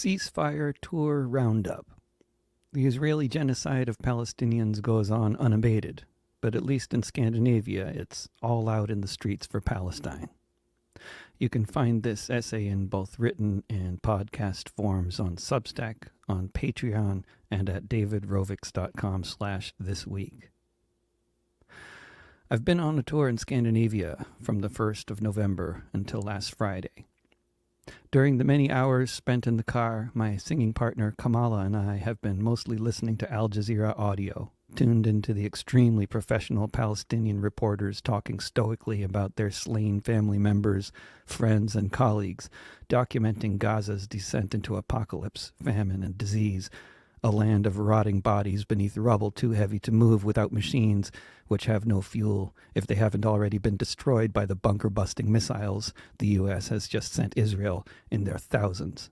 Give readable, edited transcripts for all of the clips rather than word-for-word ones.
Ceasefire Tour Roundup. The Israeli genocide of Palestinians goes on unabated, but at least in Scandinavia, it's all out in the streets for Palestine. You can find this essay in both written and podcast forms on Substack, on Patreon, and at davidrovics.com/thisweek. I've been on a tour in Scandinavia from the 1st of November until last Friday. During the many hours spent in the car, my singing partner Kamala and I have been mostly listening to Al Jazeera audio, tuned into the extremely professional Palestinian reporters talking stoically about their slain family members, friends, and colleagues, documenting Gaza's descent into apocalypse, famine, and disease, a land of rotting bodies beneath rubble too heavy to move without machines, which have no fuel if they haven't already been destroyed by the bunker-busting missiles the U.S. has just sent Israel in their thousands.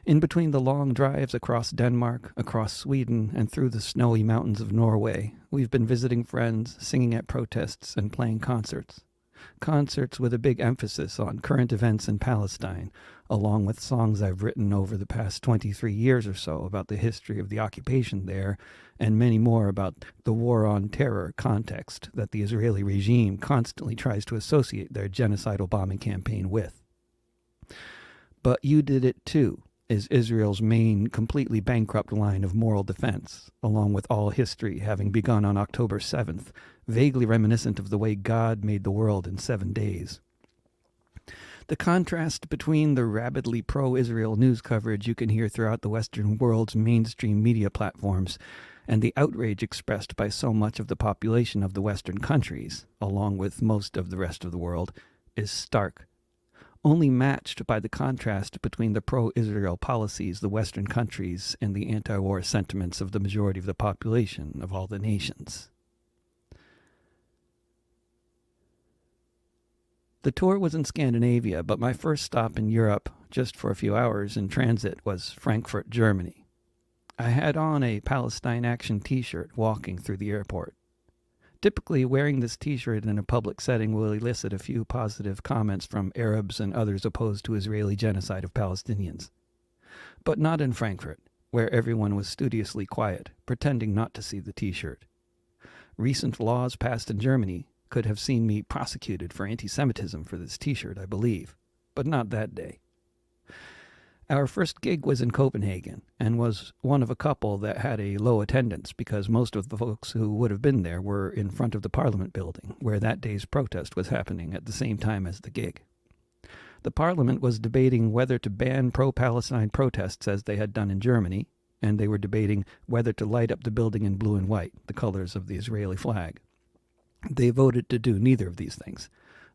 In between the long drives across Denmark, across Sweden, and through the snowy mountains of Norway, we've been visiting friends, singing at protests, and playing concerts. Concerts with a big emphasis on current events in Palestine, along with songs I've written over the past 23 years or so about the history of the occupation there, and many more about the war on terror context that the Israeli regime constantly tries to associate their genocidal bombing campaign with. But You Did It Too is Israel's main, completely bankrupt line of moral defense, along with all history having begun on October 7th, vaguely reminiscent of the way God made the world in 7 days. The contrast between the rabidly pro-Israel news coverage you can hear throughout the Western world's mainstream media platforms and the outrage expressed by so much of the population of the Western countries, along with most of the rest of the world, is stark, only matched by the contrast between the pro-Israel policies of the Western countries and the anti-war sentiments of the majority of the population of all the nations. The tour was in Scandinavia, but my first stop in Europe, just for a few hours in transit, was Frankfurt, Germany. I had on a Palestine Action t-shirt walking through the airport. Typically, wearing this t-shirt in a public setting will elicit a few positive comments from Arabs and others opposed to Israeli genocide of Palestinians. But not in Frankfurt, where everyone was studiously quiet, pretending not to see the t-shirt. Recent laws passed in Germany could have seen me prosecuted for anti-Semitism for this t-shirt, I believe, but not that day. Our first gig was in Copenhagen, and was one of a couple that had a low attendance because most of the folks who would have been there were in front of the Parliament building, where that day's protest was happening at the same time as the gig. The Parliament was debating whether to ban pro-Palestine protests as they had done in Germany, and they were debating whether to light up the building in blue and white, the colors of the Israeli flag. They voted to do neither of these things,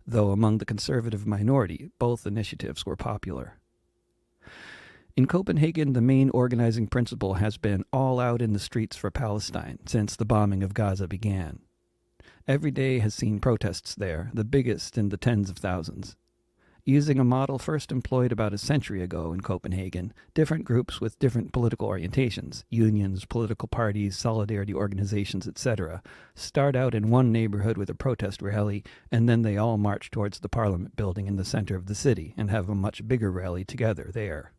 though among the conservative minority, both initiatives were popular. In Copenhagen, the main organizing principle has been all out in the streets for Palestine since the bombing of Gaza began. Every day has seen protests there, the biggest in the tens of thousands. Using a model first employed about a century ago in Copenhagen, different groups with different political orientations, unions, political parties, solidarity organizations, etc., start out in one neighborhood with a protest rally, and then they all march towards the Parliament building in the center of the city and have a much bigger rally together there.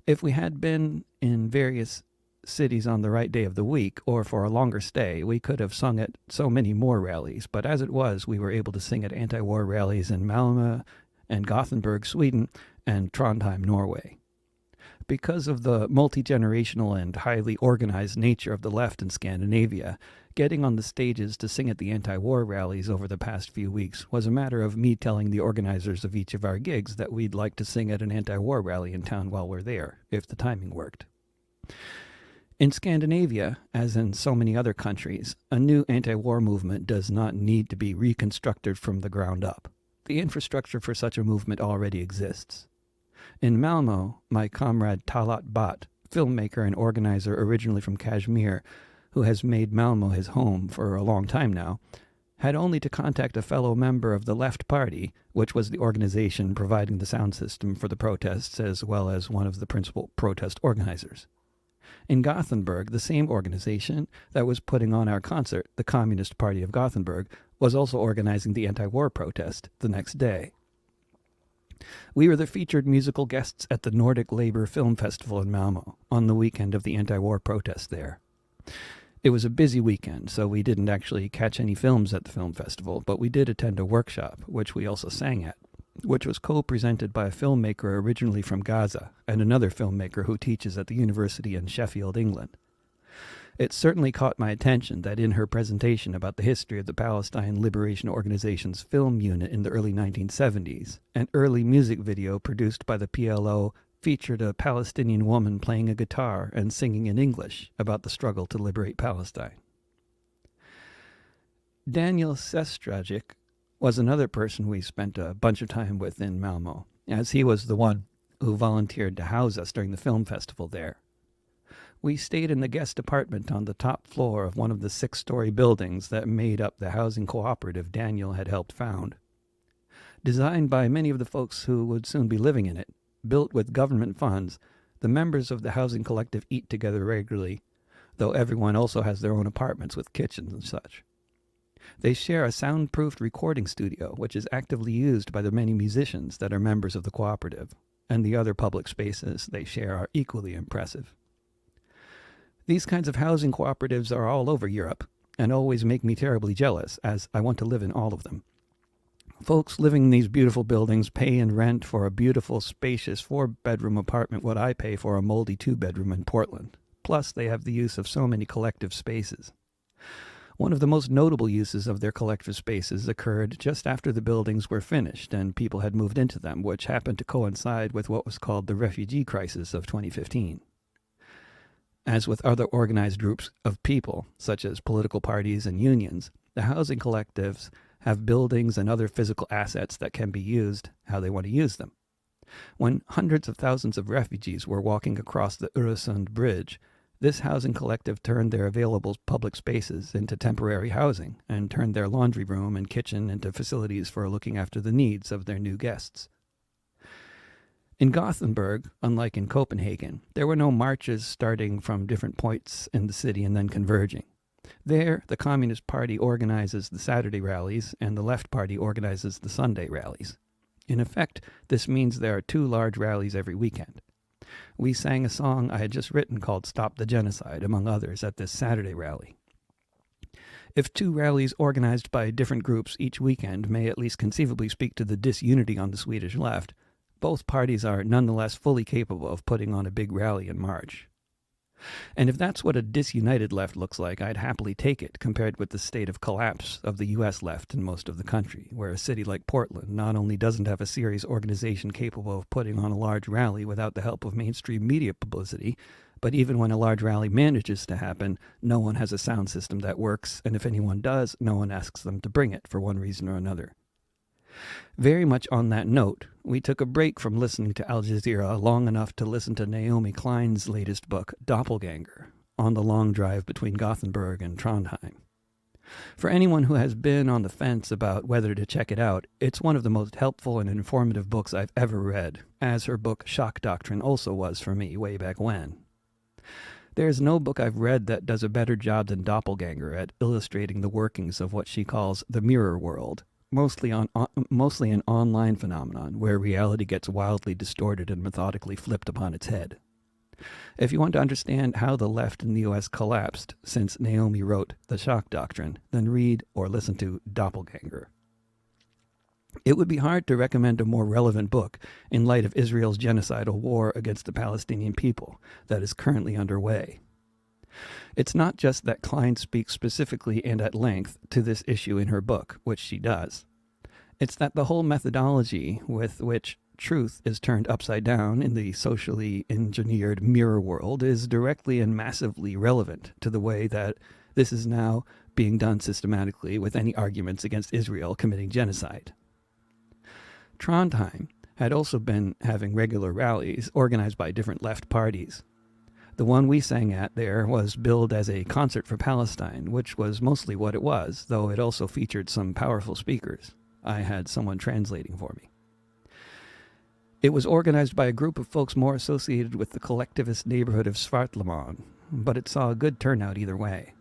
If we had been in various cities on the right day of the week, or for a longer stay, we could have sung at so many more rallies, but as it was, we were able to sing at anti-war rallies in Malmö and Gothenburg, Sweden, and Trondheim, Norway. Because of the multi-generational and highly organized nature of the left in Scandinavia, getting on the stages to sing at the anti-war rallies over the past few weeks was a matter of me telling the organizers of each of our gigs that we'd like to sing at an anti-war rally in town while we're there, if the timing worked. In Scandinavia, as in so many other countries, a new anti-war movement does not need to be reconstructed from the ground up. The infrastructure for such a movement already exists. In Malmö, my comrade Talat Bat, filmmaker and organizer originally from Kashmir, who has made Malmö his home for a long time now, had only to contact a fellow member of the Left Party, which was the organization providing the sound system for the protests as well as one of the principal protest organizers. In Gothenburg, the same organization that was putting on our concert, the Communist Party of Gothenburg, was also organizing the anti-war protest the next day. We were the featured musical guests at the Nordic Labour Film Festival in Malmo on the weekend of the anti-war protests there. It was a busy weekend, so we didn't actually catch any films at the film festival, but we did attend a workshop, which we also sang at, which was co-presented by a filmmaker originally from Gaza and another filmmaker who teaches at the university in Sheffield, England. It certainly caught my attention that in her presentation about the history of the Palestine Liberation Organization's film unit in the early 1970s, an early music video produced by the PLO featured a Palestinian woman playing a guitar and singing in English about the struggle to liberate Palestine. Daniel Sestrajic was another person we spent a bunch of time with in Malmo, as he was the one who volunteered to house us during the film festival there. We stayed in the guest apartment on the top floor of one of the 6-story buildings that made up the housing cooperative Daniel had helped found. Designed by many of the folks who would soon be living in it, built with government funds, the members of the housing collective eat together regularly, though everyone also has their own apartments with kitchens and such. They share a soundproofed recording studio, which is actively used by the many musicians that are members of the cooperative, and the other public spaces they share are equally impressive. These kinds of housing cooperatives are all over Europe, and always make me terribly jealous, as I want to live in all of them. Folks living in these beautiful buildings pay in rent for a beautiful, spacious 4-bedroom apartment what I pay for a moldy 2-bedroom in Portland. Plus, they have the use of so many collective spaces. One of the most notable uses of their collective spaces occurred just after the buildings were finished and people had moved into them, which happened to coincide with what was called the refugee crisis of 2015. As with other organized groups of people, such as political parties and unions, the housing collectives have buildings and other physical assets that can be used how they want to use them. When hundreds of thousands of refugees were walking across the Öresund Bridge, this housing collective turned their available public spaces into temporary housing and turned their laundry room and kitchen into facilities for looking after the needs of their new guests. In Gothenburg, unlike in Copenhagen, there were no marches starting from different points in the city and then converging. There, the Communist Party organizes the Saturday rallies and the Left Party organizes the Sunday rallies. In effect, this means there are 2 large rallies every weekend. We sang a song I had just written called Stop the Genocide, among others, at this Saturday rally. If 2 rallies organized by different groups each weekend may at least conceivably speak to the disunity on the Swedish left, both parties are nonetheless fully capable of putting on a big rally in March. And if that's what a disunited left looks like, I'd happily take it, compared with the state of collapse of the U.S. left in most of the country, where a city like Portland not only doesn't have a serious organization capable of putting on a large rally without the help of mainstream media publicity, but even when a large rally manages to happen, no one has a sound system that works, and if anyone does, no one asks them to bring it for one reason or another. Very much on that note, we took a break from listening to Al Jazeera long enough to listen to Naomi Klein's latest book, Doppelganger, on the long drive between Gothenburg and Trondheim. For anyone who has been on the fence about whether to check it out, it's one of the most helpful and informative books I've ever read, as her book Shock Doctrine also was for me way back when. There's no book I've read that does a better job than Doppelganger at illustrating the workings of what she calls the mirror world, mostly an online phenomenon where reality gets wildly distorted and methodically flipped upon its head. If you want to understand how the left in the U.S. collapsed since Naomi wrote The Shock Doctrine, then read or listen to Doppelganger. It would be hard to recommend a more relevant book in light of Israel's genocidal war against the Palestinian people that is currently underway. It's not just that Klein speaks specifically and at length to this issue in her book, which she does. It's that the whole methodology with which truth is turned upside down in the socially engineered mirror world is directly and massively relevant to the way that this is now being done systematically with any arguments against Israel committing genocide. Trondheim had also been having regular rallies organized by different left parties. The one we sang at there was billed as a concert for Palestine, which was mostly what it was, though it also featured some powerful speakers. I had someone translating for me. It was organized by a group of folks more associated with the collectivist neighborhood of Svartlamoen, but it saw a good turnout either way.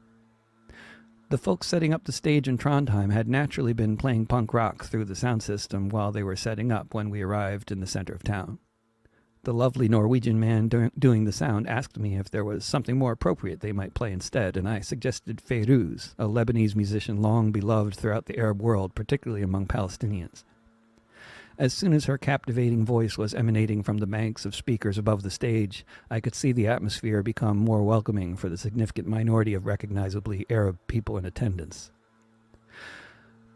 The folks setting up the stage in Trondheim had naturally been playing punk rock through the sound system while they were setting up when we arrived in the center of town. The lovely Norwegian man doing the sound asked me if there was something more appropriate they might play instead, and I suggested Feiruz, a Lebanese musician long beloved throughout the Arab world, particularly among Palestinians. As soon as her captivating voice was emanating from the banks of speakers above the stage, I could see the atmosphere become more welcoming for the significant minority of recognizably Arab people in attendance.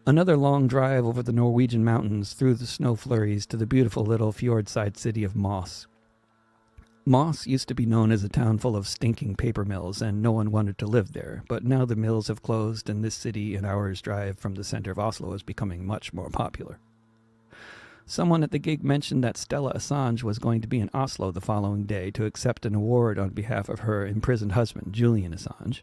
Another long drive over the Norwegian mountains through the snow flurries to the beautiful little fjordside city of Moss. Moss used to be known as a town full of stinking paper mills, and no one wanted to live there, but now the mills have closed and this city, an hour's drive from the center of Oslo, is becoming much more popular. Someone at the gig mentioned that Stella Assange was going to be in Oslo the following day to accept an award on behalf of her imprisoned husband, Julian Assange.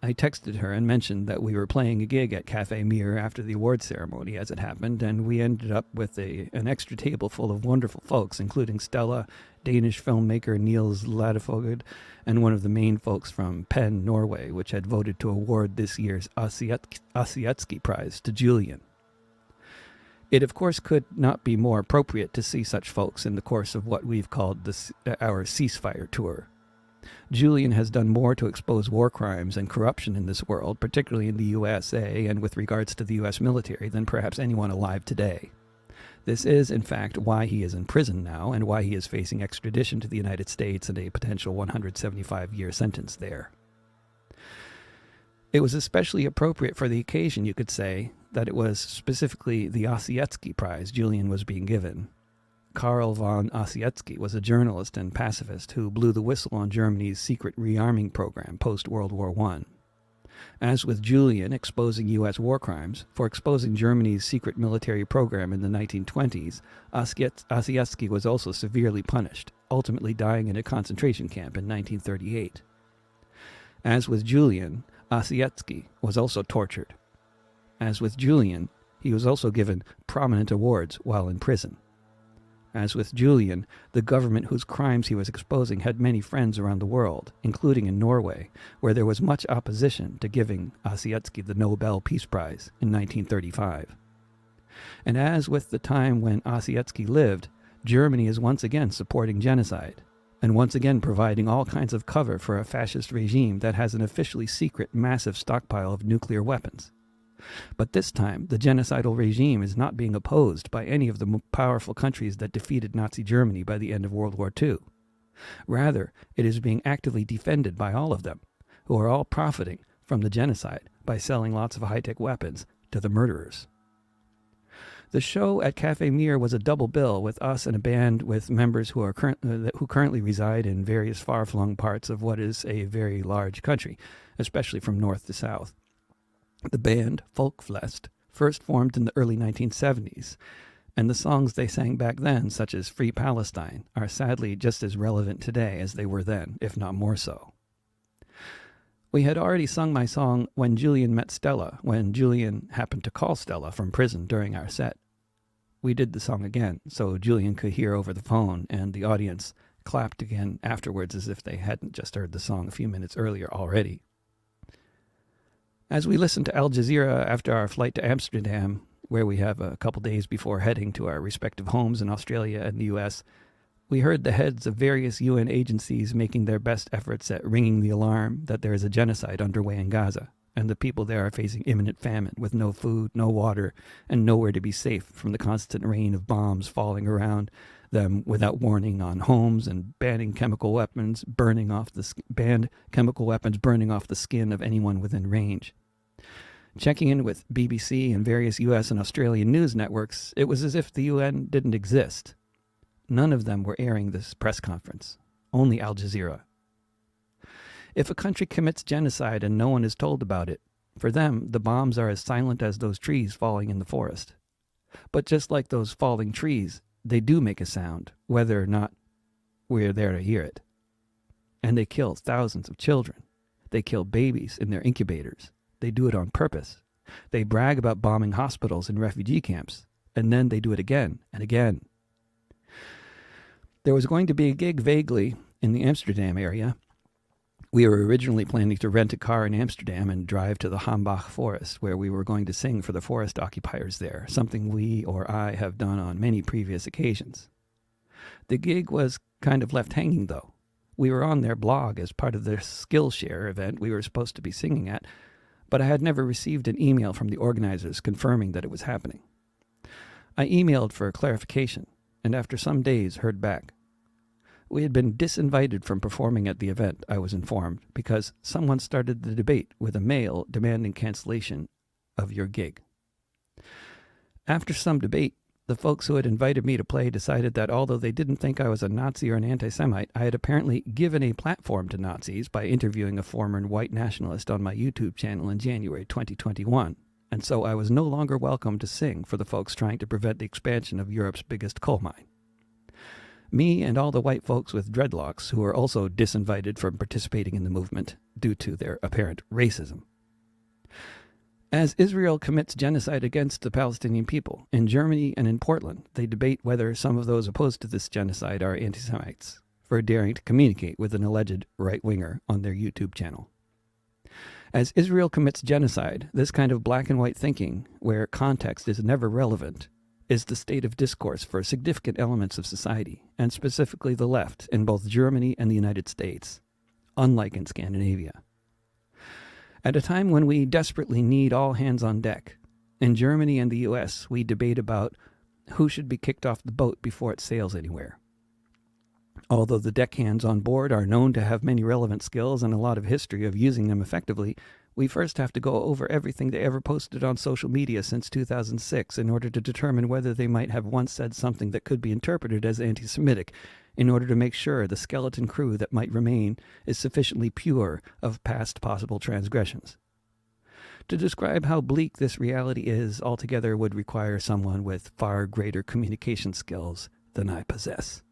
I texted her and mentioned that we were playing a gig at Café Mir after the award ceremony, as it happened, and we ended up with an extra table full of wonderful folks, including Stella, Danish filmmaker Niels Ladefoged, and one of the main folks from Penn, Norway, which had voted to award this year's Asiatsky Prize to Julian. It, of course, could not be more appropriate to see such folks in the course of what we've called our Ceasefire tour. Julian has done more to expose war crimes and corruption in this world, particularly in the USA and with regards to the U.S. military, than perhaps anyone alive today. This is, in fact, why he is in prison now and why he is facing extradition to the United States and a potential 175-year sentence there. It was especially appropriate for the occasion, you could say, that it was specifically the Asiatsky Prize Julian was being given. Karl von Asiatsky was a journalist and pacifist who blew the whistle on Germany's secret rearming program post-World War I. As with Julian exposing U.S. war crimes, for exposing Germany's secret military program in the 1920s, Asiatsky was also severely punished, ultimately dying in a concentration camp in 1938. As with Julian, Asiatsky was also tortured. As with Julian, he was also given prominent awards while in prison. As with Julian, the government whose crimes he was exposing had many friends around the world, including in Norway, where there was much opposition to giving Asiatsky the Nobel Peace Prize in 1935. And as with the time when Asiatsky lived, Germany is once again supporting genocide, and once again providing all kinds of cover for a fascist regime that has an officially secret massive stockpile of nuclear weapons. But this time, the genocidal regime is not being opposed by any of the powerful countries that defeated Nazi Germany by the end of World War II. Rather, it is being actively defended by all of them, who are all profiting from the genocide by selling lots of high-tech weapons to the murderers. The show at Café Mir was a double bill with us and a band with members who currently reside in various far-flung parts of what is a very large country, especially from north to south. The band, Folkflest, first formed in the early 1970s, and the songs they sang back then, such as Free Palestine, are sadly just as relevant today as they were then, if not more so. We had already sung my song When Julian Met Stella, when Julian happened to call Stella from prison during our set. We did the song again, so Julian could hear over the phone, and the audience clapped again afterwards as if they hadn't just heard the song a few minutes earlier already. As we listened to Al Jazeera after our flight to Amsterdam, where we have a couple days before heading to our respective homes in Australia and the U.S., we heard the heads of various UN agencies making their best efforts at ringing the alarm that there is a genocide underway in Gaza, and the people there are facing imminent famine with no food, no water, and nowhere to be safe from the constant rain of bombs falling around them without warning on homes, and banned chemical weapons burning off the skin of anyone within range. Checking in with BBC and various US and Australian news networks, it was as if the UN didn't exist. None of them were airing this press conference, only Al Jazeera. If a country commits genocide and no one is told about it, for them the bombs are as silent as those trees falling in the forest. But just like those falling trees, they do make a sound, whether or not we're there to hear it. And they kill thousands of children. They kill babies in their incubators. They do it on purpose. They brag about bombing hospitals and refugee camps, and then they do it again and again. There was going to be a gig vaguely in the Amsterdam area We were originally planning to rent a car in Amsterdam and drive to the Hambach forest, where we were going to sing for the forest occupiers there, something we or I have done on many previous occasions. The gig was kind of left hanging, though. We were on their blog as part of the Skillshare event we were supposed to be singing at, but I had never received an email from the organizers confirming that it was happening. I emailed for clarification, and after some days heard back. We had been disinvited from performing at the event, I was informed, because someone started the debate with a mail demanding cancellation of your gig. After some debate, the folks who had invited me to play decided that although they didn't think I was a Nazi or an anti-Semite, I had apparently given a platform to Nazis by interviewing a former white nationalist on my YouTube channel in January 2021, and so I was no longer welcome to sing for the folks trying to prevent the expansion of Europe's biggest coal mine. Me and all the white folks with dreadlocks who were also disinvited from participating in the movement due to their apparent racism. As Israel commits genocide against the Palestinian people, in Germany and in Portland, they debate whether some of those opposed to this genocide are anti-Semites for daring to communicate with an alleged right-winger on their YouTube channel. As Israel commits genocide, this kind of black and white thinking, where context is never relevant, is the state of discourse for significant elements of society, and specifically the left in both Germany and the United States, unlike in Scandinavia. At a time when we desperately need all hands on deck, in Germany and the US, we debate about who should be kicked off the boat before it sails anywhere. Although the deckhands on board are known to have many relevant skills and a lot of history of using them effectively, we first have to go over everything they ever posted on social media since 2006 in order to determine whether they might have once said something that could be interpreted as anti-Semitic, in order to make sure the skeleton crew that might remain is sufficiently pure of past possible transgressions. To describe how bleak this reality is altogether would require someone with far greater communication skills than I possess.